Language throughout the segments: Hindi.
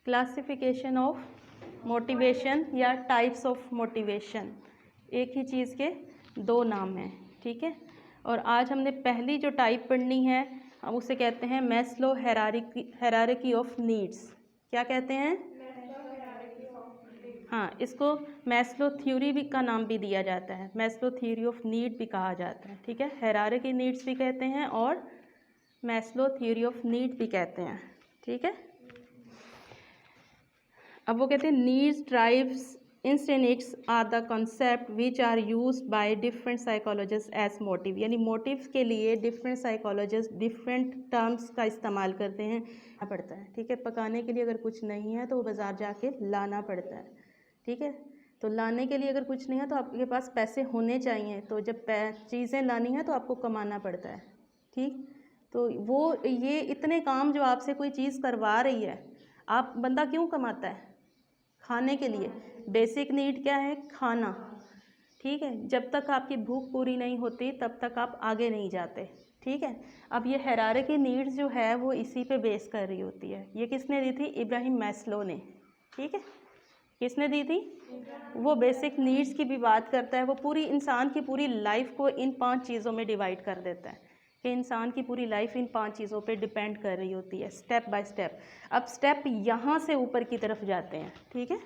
क्लासिफिकेशन ऑफ मोटिवेशन या टाइप्स ऑफ मोटिवेशन, एक ही चीज़ के दो नाम हैं, ठीक है। और आज हमने पहली जो टाइप पढ़नी है हम उसे कहते हैं मैस्लो हायरार्की ऑफ नीड्स। क्या कहते हैं? हाँ, इसको मैस्लो थ्योरी भी का नाम भी दिया जाता है, मैस्लो थ्योरी ऑफ नीड भी कहा जाता है, ठीक है। हायरार्की नीड्स भी कहते हैं और मैस्लो थ्योरी ऑफ नीड भी कहते हैं, ठीक है। अब वो कहते हैं needs drives instincts are the concept which are used by different psychologists as motive, यानी मोटिव्स के लिए डिफरेंट साइकोलॉजिस्ट डिफरेंट टर्म्स का इस्तेमाल करते हैं पड़ता है, ठीक है। पकाने के लिए अगर कुछ नहीं है तो वो बाज़ार जाके लाना पड़ता है, ठीक है। तो लाने के लिए अगर कुछ नहीं है तो आपके पास पैसे होने चाहिए, तो जब चीज़ें लानी है तो आपको कमाना पड़ता है, ठीक। तो वो ये इतने काम जो आपसे कोई चीज़ करवा रही है, आप बंदा क्यों कमाता है? खाने के लिए। बेसिक नीड क्या है? खाना, ठीक है। जब तक आपकी भूख पूरी नहीं होती तब तक आप आगे नहीं जाते, ठीक है। अब ये हायरार्की नीड्स जो है वो इसी पे बेस कर रही होती है। ये किसने दी थी? इब्राहिम मैस्लो ने, ठीक है। किसने दी थी? वो बेसिक नीड्स की भी बात करता है, वो पूरी इंसान की पूरी लाइफ को इन 5 चीज़ों में डिवाइड कर देता है कि इंसान की पूरी लाइफ इन 5 चीज़ों पे डिपेंड कर रही होती है, स्टेप बाय स्टेप। अब स्टेप यहाँ से ऊपर की तरफ जाते हैं, ठीक है।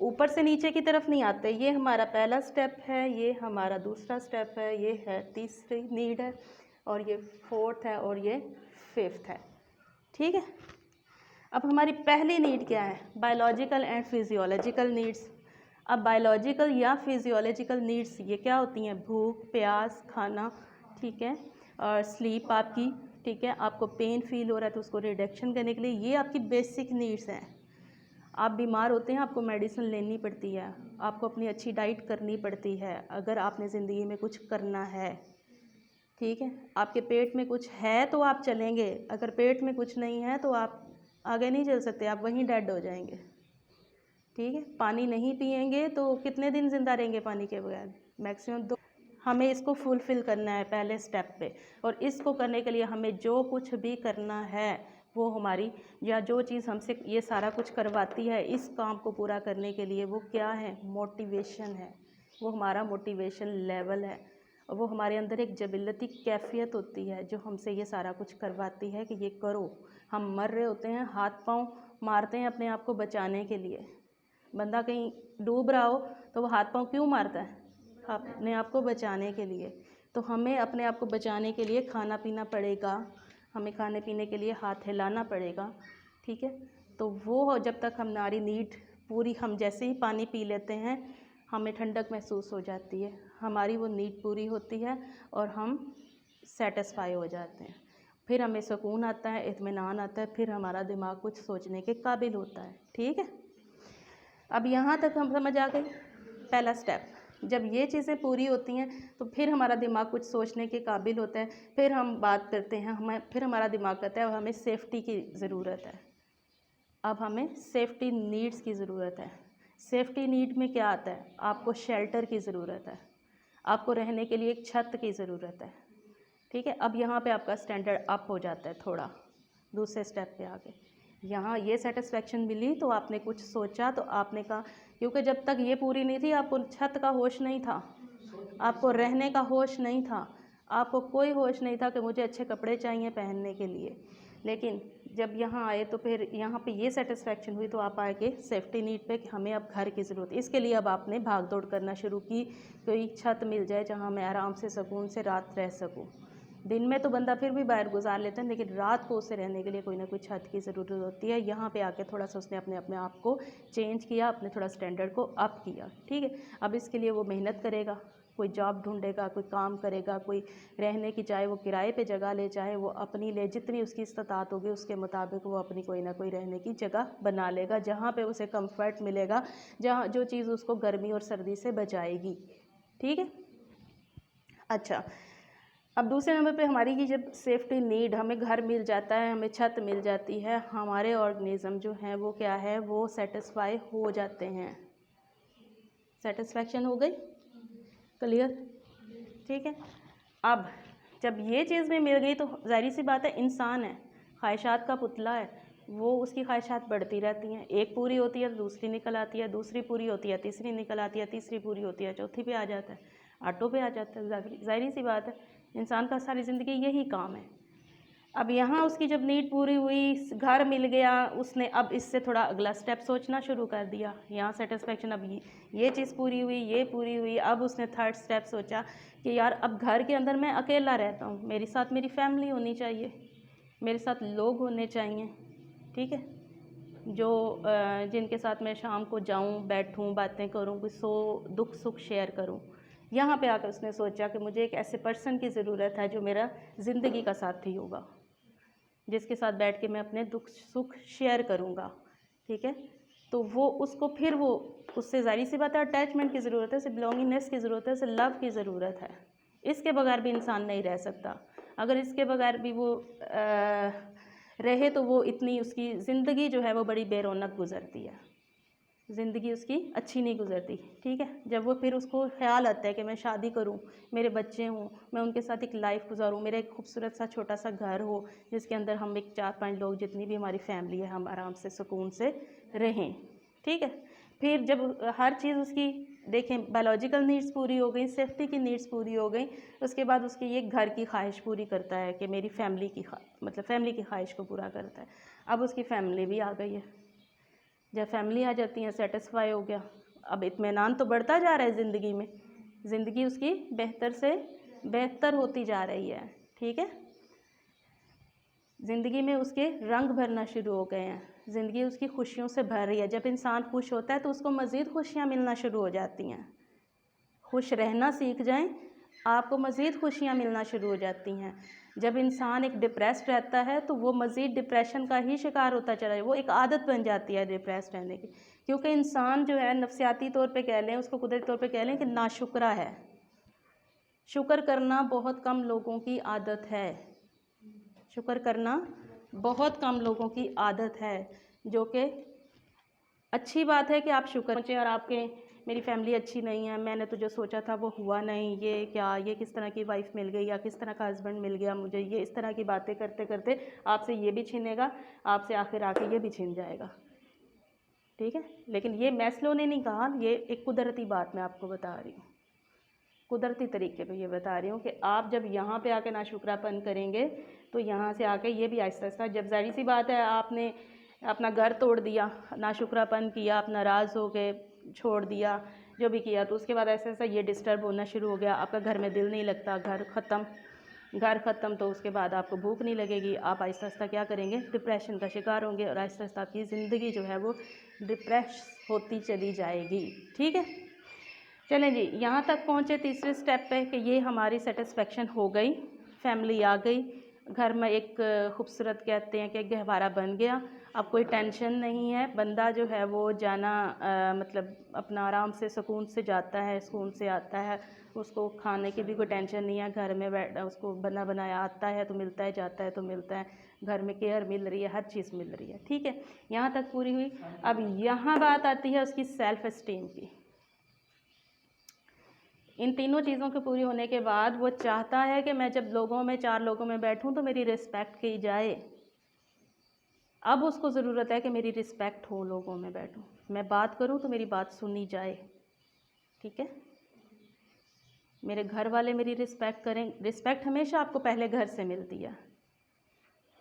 ऊपर से नीचे की तरफ नहीं आते। ये हमारा पहला स्टेप है, ये हमारा दूसरा स्टेप है, ये है तीसरी नीड है, और ये फोर्थ है, और ये फिफ्थ है, ठीक है। अब हमारी पहली नीड क्या है? Biological and physiological needs. अब बायोलॉजिकल या फिजियोलॉजिकल नीड्स ये क्या होती हैं? भूख, प्यास, खाना, ठीक है, और स्लीप आपकी, ठीक है। आपको पेन फील हो रहा है तो उसको रिडक्शन करने के लिए ये आपकी बेसिक नीड्स हैं। आप बीमार होते हैं, आपको मेडिसिन लेनी पड़ती है, आपको अपनी अच्छी डाइट करनी पड़ती है अगर आपने ज़िंदगी में कुछ करना है, ठीक है। आपके पेट में कुछ है तो आप चलेंगे, अगर पेट में कुछ नहीं है तो आप आगे नहीं चल सकते, आप वहीं डेड हो जाएंगे, ठीक है। पानी नहीं पिएंगे तो कितने दिन ज़िंदा रहेंगे पानी के बगैर? मैक्सिमम 2। हमें इसको फुलफ़िल करना है पहले स्टेप पे, और इसको करने के लिए हमें जो कुछ भी करना है वो हमारी, या जो चीज़ हमसे ये सारा कुछ करवाती है इस काम को पूरा करने के लिए, वो क्या है? मोटिवेशन है। वो हमारा मोटिवेशन लेवल है, और वो हमारे अंदर एक जबिलती कैफियत होती है जो हमसे ये सारा कुछ करवाती है कि ये करो। हम मर रहे होते हैं, हाथ पांव मारते हैं अपने आप को बचाने के लिए। बंदा कहीं डूब रहा हो तो वो हाथ पांव क्यों मारता है? अपने आप को बचाने के लिए। तो हमें अपने आप को बचाने के लिए खाना पीना पड़ेगा, हमें खाने पीने के लिए हाथ हिलाना पड़ेगा, ठीक है। तो वो जब तक हमारी नीड पूरी, हम जैसे ही पानी पी लेते हैं हमें ठंडक महसूस हो जाती है, हमारी वो नीड पूरी होती है और हम सेटिस्फाई हो जाते हैं। फिर हमें सुकून आता है, इत्मीनान आता है, फिर हमारा दिमाग कुछ सोचने के काबिल होता है, ठीक है। अब यहाँ तक हम समझ आ गई पहला स्टेप। जब ये चीज़ें पूरी होती हैं तो फिर हमारा दिमाग कुछ सोचने के काबिल होता है, फिर हम बात करते हैं, फिर हमारा दिमाग कहता है अब हमें सेफ्टी की ज़रूरत है, अब हमें सेफ्टी नीड्स की ज़रूरत है। सेफ्टी नीड में क्या आता है? आपको शेल्टर की ज़रूरत है, आपको रहने के लिए एक छत की ज़रूरत है, ठीक है। अब यहाँ पे आपका स्टैंडर्ड अप हो जाता है थोड़ा, दूसरे स्टेप पे आके यहाँ ये सेटिस्फेक्शन मिली तो आपने कुछ सोचा, तो आपने कहा, क्योंकि जब तक ये पूरी नहीं थी आपको छत का होश नहीं था, आपको रहने का होश नहीं था, आपको कोई होश नहीं था कि मुझे अच्छे कपड़े चाहिए पहनने के लिए। लेकिन जब यहाँ आए तो फिर यहाँ पे ये सेटिस्फेक्शन हुई तो आप आए कि सेफ्टी नीड पे कि हमें अब घर की ज़रूरत है। इसके लिए अब आपने भाग दौड़ करना शुरू की, कोई छत मिल जाए जहाँ मैं आराम से सुकून से रात रह सकूँ। दिन में तो बंदा फिर भी बाहर गुजार लेता है, लेकिन रात को उसे रहने के लिए कोई ना कोई छत की ज़रूरत होती है। यहाँ पे आके थोड़ा सा उसने अपने आप को चेंज किया, अपने थोड़ा स्टैंडर्ड को अप किया, ठीक है। अब इसके लिए वो मेहनत करेगा, कोई जॉब ढूंढेगा, कोई काम करेगा, कोई रहने की, चाहे वो किराए पे जगह ले, चाहे वो अपनी ले, जितनी उसकी इस्तात होगी उसके मुताबिक वो अपनी कोई ना कोई रहने की जगह बना लेगा, जहाँ पे उसे कंफर्ट मिलेगा, जहाँ जो चीज़ उसको गर्मी और सर्दी से बचाएगी, ठीक है। अच्छा, अब दूसरे नंबर पे हमारी ये जब सेफ्टी नीड, हमें घर मिल जाता है, हमें छत मिल जाती है, हमारे ऑर्गेनिज्म जो हैं वो क्या है, वो सेटिस्फाई हो जाते हैं। सेटिस्फैक्शन हो गई, क्लियर, ठीक है। अब जब ये चीज़ भी मिल गई तो जाहिर सी बात है, इंसान है, ख्वाहिशात का पुतला है, वो उसकी ख्वाहिशात बढ़ती रहती हैं, एक पूरी होती है तो दूसरी निकल आती है, दूसरी पूरी होती है तीसरी निकल आती है, तीसरी पूरी होती है चौथी पे आ जाता है, आठों पे आ जाता है। ज़ाहिर सी बात है, इंसान का सारी ज़िंदगी यही काम है। अब यहाँ उसकी जब नीड पूरी हुई, घर मिल गया, उसने अब इससे थोड़ा अगला स्टेप सोचना शुरू कर दिया। यहाँ सेटिस्फेक्शन, अब ये चीज़ पूरी हुई, ये पूरी हुई, अब उसने थर्ड स्टेप सोचा कि यार अब घर के अंदर मैं अकेला रहता हूँ, मेरे साथ मेरी फैमिली होनी चाहिए, मेरे साथ लोग होने चाहिए, ठीक है, जो जिनके साथ मैं शाम को जाऊँ, बैठूँ, बातें करूँ, कोई दुख सुख शेयर करूँ। यहाँ पे आकर उसने सोचा कि मुझे एक ऐसे पर्सन की ज़रूरत है जो मेरा ज़िंदगी का साथी होगा, जिसके साथ बैठ के मैं अपने दुख सुख शेयर करूँगा, ठीक है। तो वो उसको फिर वो उससे ज़ाहिर सी बात है अटैचमेंट की ज़रूरत है, उसे बिलोंगिंगनेस की ज़रूरत है, उसे लव की ज़रूरत है। इसके बगैर भी इंसान नहीं रह सकता। अगर इसके बगैर भी वो रहे तो वो इतनी उसकी ज़िंदगी जो है वो बड़ी बेरौनक गुज़रती है, ज़िंदगी उसकी अच्छी नहीं गुज़रती, ठीक है। जब वो फिर उसको ख़्याल आता है कि मैं शादी करूं, मेरे बच्चे हों, मैं उनके साथ एक लाइफ गुजारूं, मेरा एक खूबसूरत सा छोटा सा घर हो जिसके अंदर हम एक 4-5 लोग, जितनी भी हमारी फैमिली है, हम आराम से सुकून से रहें, ठीक है। फिर जब हर चीज़ उसकी देखें, बायोलॉजिकल नीड्स पूरी हो गई, सेफ्टी की नीड्स पूरी हो गई, उसके बाद उसकी ये घर की ख्वाहिश पूरी करता है कि मेरी फैमिली की मतलब फैमिली की ख्वाहिश को पूरा करता है। अब उसकी फैमिली भी आ गई है, जब फैमिली आ जाती है, सेटिस्फाई हो गया, अब इत्मीनान तो बढ़ता जा रहा है ज़िंदगी में, ज़िंदगी उसकी बेहतर से बेहतर होती जा रही है, ठीक है। ज़िंदगी में उसके रंग भरना शुरू हो गए हैं, ज़िंदगी उसकी खुशियों से भर रही है। जब इंसान खुश होता है तो उसको मज़ीद खुशियाँ मिलना शुरू हो जाती हैं। खुश रहना सीख जाएं, आपको मज़ीद खुशियाँ मिलना शुरू हो जाती हैं। जब इंसान एक डिप्रेस्ड रहता है तो वो मज़ीद डिप्रेशन का ही शिकार होता चला जाए, वो एक आदत बन जाती है डिप्रेस्ड रहने की। क्योंकि इंसान जो है नफ्सियाती तौर पे कह लें, उसको कुदरती तौर पे कह लें कि नाशुक्रा है। शुक्र करना बहुत कम लोगों की आदत है, शुक्र करना बहुत कम लोगों की आदत है, जो कि अच्छी बात है कि आप शुक्र पहुँचे और आपके मेरी फैमिली अच्छी नहीं है, मैंने तो जो सोचा था वो हुआ नहीं, ये क्या, ये किस तरह की वाइफ मिल गई या किस तरह का हस्बैंड मिल गया मुझे, ये इस तरह की बातें करते करते आपसे ये भी छीनेगा, आपसे आखिर आके ये भी छीन जाएगा, ठीक है। लेकिन ये मैस्लो ने नहीं कहा, ये एक कुदरती बात मैं आपको बता रही हूँ, कुदरती तरीके पे ये बता रही हूँ कि आप जब यहाँ पे आके नाशुक्रापन करेंगे तो यहाँ से आके ये भी आहिस्ता आहिस्ता, जब ज़ाहिर सी बात है आपने अपना घर तोड़ दिया, नाशुक्रापन किया, आप नाराज़ हो गए, छोड़ दिया, जो भी किया, तो उसके बाद ऐसा ऐसा ये डिस्टर्ब होना शुरू हो गया, आपका घर में दिल नहीं लगता, घर ख़त्म, तो उसके बाद आपको भूख नहीं लगेगी, आप आहिस्ता आहिस्ता क्या करेंगे, डिप्रेशन का शिकार होंगे और आहिस्ता आहिस्ता आपकी ज़िंदगी जो है वो डिप्रेस होती चली जाएगी, ठीक है। चलें जी, यहाँ तक पहुँचे तीसरे स्टेप पे कि ये हमारी सेटिस्फेक्शन हो गई, फैमिली आ गई, घर में एक खूबसूरत कहते हैं कि गहवारा बन गया, अब कोई टेंशन नहीं है, बंदा जो है वो जाना मतलब अपना आराम से सुकून से जाता है, सुकून से आता है, उसको खाने की भी कोई टेंशन नहीं है, घर में बैठ उसको बना बनाया आता है तो मिलता है, जाता है तो मिलता है, घर में केयर मिल रही है, हर चीज़ मिल रही है, ठीक है। यहाँ तक पूरी हुई। अब यहाँ बात आती है उसकी सेल्फ़ एस्टीम की। इन तीनों चीज़ों के पूरी होने के बाद वो चाहता है कि मैं जब लोगों में 4 लोगों में बैठूं तो मेरी रिस्पेक्ट की जाए। अब उसको ज़रूरत है कि मेरी रिस्पेक्ट हो, लोगों में बैठूं, मैं बात करूं तो मेरी बात सुनी जाए, ठीक है। मेरे घर वाले मेरी रिस्पेक्ट करें। रिस्पेक्ट हमेशा आपको पहले घर से मिलती है।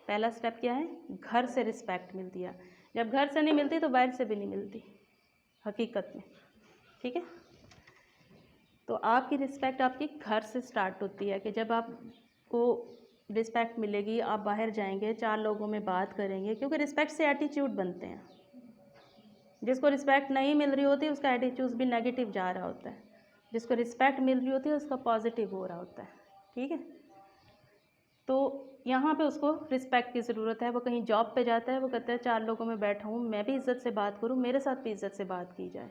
पहला स्टेप क्या है, घर से रिस्पेक्ट मिलती है। जब घर से नहीं मिलती तो बाहर से भी नहीं मिलती हकीकत में, ठीक है। तो आपकी रिस्पेक्ट आपकी घर से स्टार्ट होती है कि जब आपको रिस्पेक्ट मिलेगी, आप बाहर जाएंगे, 4 लोगों में बात करेंगे, क्योंकि रिस्पेक्ट से एटीट्यूड बनते हैं। जिसको रिस्पेक्ट नहीं मिल रही होती उसका एटीट्यूड भी नेगेटिव जा रहा होता है, जिसको रिस्पेक्ट मिल रही होती है उसका पॉजिटिव हो रहा होता है, ठीक है। तो यहाँ पे उसको रिस्पेक्ट की ज़रूरत है। वो कहीं जॉब पे जाता है, वो कहता है 4 लोगों में बैठा हूँ, मैं भी इज़्ज़त से बात करूँ, मेरे साथ भी इज़्ज़त से बात की जाए।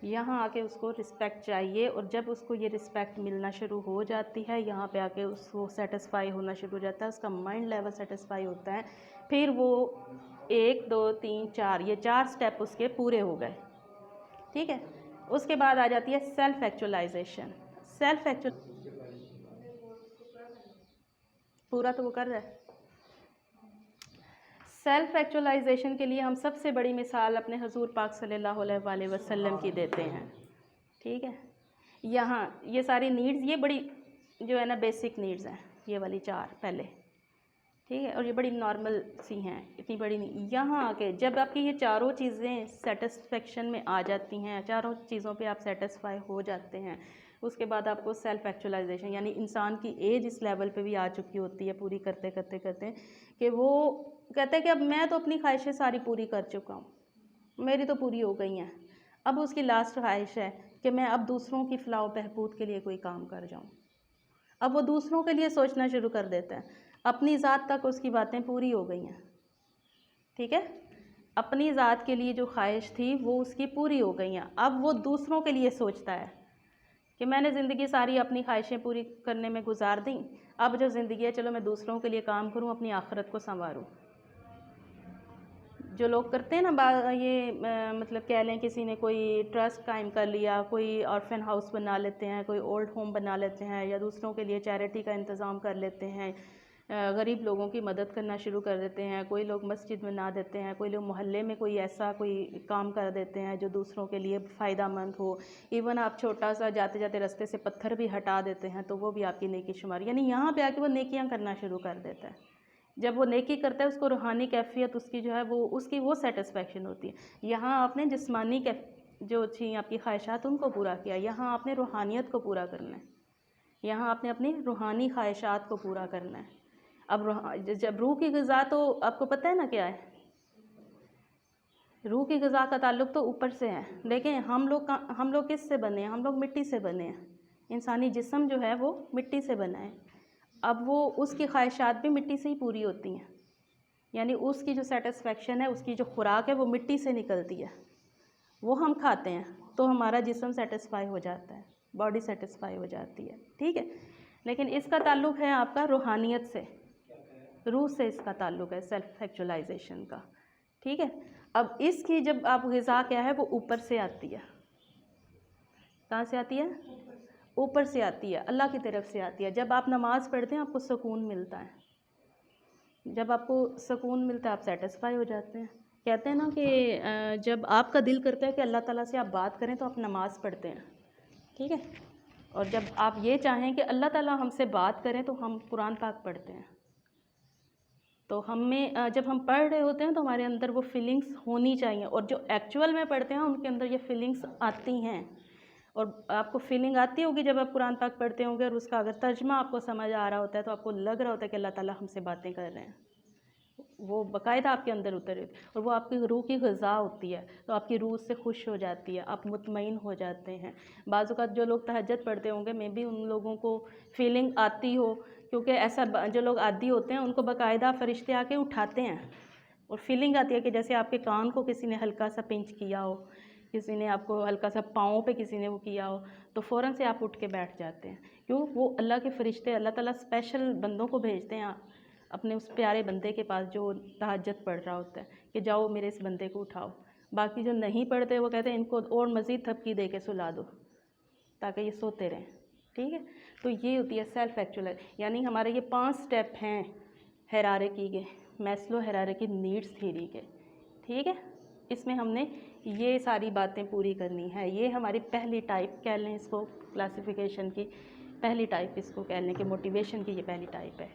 यहाँ आके उसको रिस्पेक्ट चाहिए, और जब उसको ये रिस्पेक्ट मिलना शुरू हो जाती है, यहाँ पे आके उसको सेटिस्फाई होना शुरू हो जाता है, उसका माइंड लेवल सेटिस्फाई होता है, फिर वो 1 2 3 4 ये 4 स्टेप उसके पूरे हो गए, ठीक है। उसके बाद आ जाती है सेल्फ एक्चुअलाइजेशन। पूरा तो वो कर रहा है। सेल्फ एक्चुअलाइजेशन के लिए हम सबसे बड़ी मिसाल अपने हुजूर पाक सल्लल्लाहु अलैहि वसल्लम की देते हैं। ठीक है, यहाँ ये सारी नीड्स, ये बड़ी जो है ना बेसिक नीड्स हैं, ये वाली 4 पहले, ठीक है, और ये बड़ी नॉर्मल सी हैं, इतनी बड़ी नहीं। यहाँ आके जब आपकी ये चारों चीज़ें सेटिस्फेक्शन में आ जाती हैं, चारों चीज़ों पे आप सेटिस्फाई हो जाते हैं, उसके बाद आपको सेल्फ एक्चुअलाइजेशन, यानी इंसान की एज इस लेवल पे भी आ चुकी होती है पूरी करते करते करते, कि वो कहते हैं कि अब मैं तो अपनी ख्वाहिशें सारी पूरी कर चुका हूँ, मेरी तो पूरी हो गई हैं, अब उसकी लास्ट ख्वाहिश है कि मैं अब दूसरों की फलाह बहबूद के लिए कोई काम कर जाऊँ। अब वो दूसरों के लिए सोचना शुरू कर देता है, अपनी ज़ात तक उसकी बातें पूरी हो गई हैं। ठीक है, अपनी ज़ात के लिए जो ख्वाहिश थी वो उसकी पूरी हो गई हैं, अब वो दूसरों के लिए सोचता है कि मैंने ज़िंदगी सारी अपनी ख्वाहिशें पूरी करने में गुजार दी, अब जो ज़िंदगी है चलो मैं दूसरों के लिए काम करूं, अपनी आखिरत को संवारूं। जो लोग करते हैं ना ये मतलब कह लें किसी ने कोई ट्रस्ट कायम कर लिया, कोई ऑर्फन हाउस बना लेते हैं, कोई ओल्ड होम बना लेते हैं, या दूसरों के लिए चैरिटी का इंतज़ाम कर लेते हैं, गरीब लोगों की मदद करना शुरू कर देते हैं, कोई लोग मस्जिद बना देते हैं, कोई लोग मोहल्ले में कोई ऐसा कोई काम कर देते हैं जो दूसरों के लिए फ़ायदेमंद हो। इवन आप छोटा सा जाते जाते रास्ते से पत्थर भी हटा देते हैं तो वो भी आपकी नेकी शुमार, यानी यहाँ पे आके वो नेकियाँ करना शुरू कर देता है। जब वो नेकी करता है उसको रूहानी कैफियत उसकी जो है वो उसकी वो सेटिस्फेक्शन होती है। यहाँ आपने जिस्मानी जो थी आपकी ख्वाहिशात उनको पूरा किया, यहाँ आपने रूहानियत को पूरा करना है, यहाँ आपने अपनी रूहानी ख्वाहिशात को पूरा करना है। अब जब रूह की ग़िज़ा, तो आपको पता है ना क्या है, रूह की ग़िज़ा का ताल्लुक़ तो ऊपर से है, लेकिन हम लोग किस से बने हैं, हम लोग मिट्टी से बने हैं, इंसानी जिस्म जो है वो मिट्टी से बना है। अब वो उसकी ख्वाहिशात भी मिट्टी से ही पूरी होती हैं, यानी उसकी जो सेटिस्फेक्शन है, उसकी जो खुराक है वो मिट्टी से निकलती है, वो हम खाते हैं तो हमारा जिस्म सेटिस्फाई हो जाता है, बॉडी सेटिस्फाई हो जाती है। ठीक है, लेकिन इसका ताल्लुक़ है आपका रूहानियत से, रूह से इसका ताल्लुक़ है सेल्फ एक्चुअलाइजेशन का। ठीक है, अब इसकी जब आप ग़िज़ा क्या है वो ऊपर से आती है, कहाँ से आती है, ऊपर से आती है, अल्लाह की तरफ से आती है। जब आप नमाज़ पढ़ते हैं आपको सुकून मिलता है, जब आपको सुकून मिलता है आप सेटिस्फाई हो जाते हैं। कहते हैं ना कि जब आपका दिल करता है कि अल्लाह ताला से आप बात करें तो आप नमाज़ पढ़ते हैं। ठीक है, और जब आप ये चाहें कि अल्लाह ताला हमसे बात करें तो हम कुरान पाक पढ़ते हैं। तो हमें जब हम पढ़ रहे होते हैं तो हमारे अंदर वो फीलिंग्स होनी चाहिए, और जो एक्चुअल में पढ़ते हैं उनके अंदर ये फीलिंग्स आती हैं। और आपको फीलिंग आती होगी जब आप कुरान पाक पढ़ते होंगे, और उसका अगर तर्जमा आपको समझ आ रहा होता है तो आपको लग रहा होता है कि अल्लाह ताला हमसे बातें कर रहे हैं, वो बाकायदा आपके अंदर उतर, और वो आपकी रूह की ग़िज़ा होती है, तो आपकी रूह से खुश हो जाती है, आप मुतमईन हो जाते हैं। बाज़ औक़ात जो लोग तहज्जुद पढ़ते होंगे, मे बी उन लोगों को फीलिंग आती हो, क्योंकि ऐसा जो लोग आदी होते हैं उनको बाकायदा फ़रिश्ते आके उठाते हैं, और फीलिंग आती है कि जैसे आपके कान को किसी ने हल्का सा पिंच किया हो, किसी ने आपको हल्का सा पाँव पे किसी ने वो किया हो, तो फ़ौरन से आप उठ के बैठ जाते हैं। क्यों, वो अल्लाह के फ़रिश्ते, अल्लाह ताला स्पेशल बंदों को भेजते हैं अपने उस प्यारे बंदे के पास जो तहज्जुद पढ़ रहा होता है, कि जाओ मेरे इस बंदे को उठाओ। बाकी जो नहीं पढ़ते वो कहते हैं इनको और मज़ीद थपकी दे के सुला दो ताकि ये सोते रहें। ठीक है, तो ये होती है सेल्फ एक्चुअलाइज, यानी हमारे ये 5 स्टेप हैं हायरार्की के, मैस्लो हायरार्की नीड्स थ्योरी के। ठीक है, इसमें हमने ये सारी बातें पूरी करनी है। ये हमारी पहली टाइप कह लें इसको, क्लासिफिकेशन की पहली टाइप इसको कह लें कि मोटिवेशन की ये पहली टाइप है।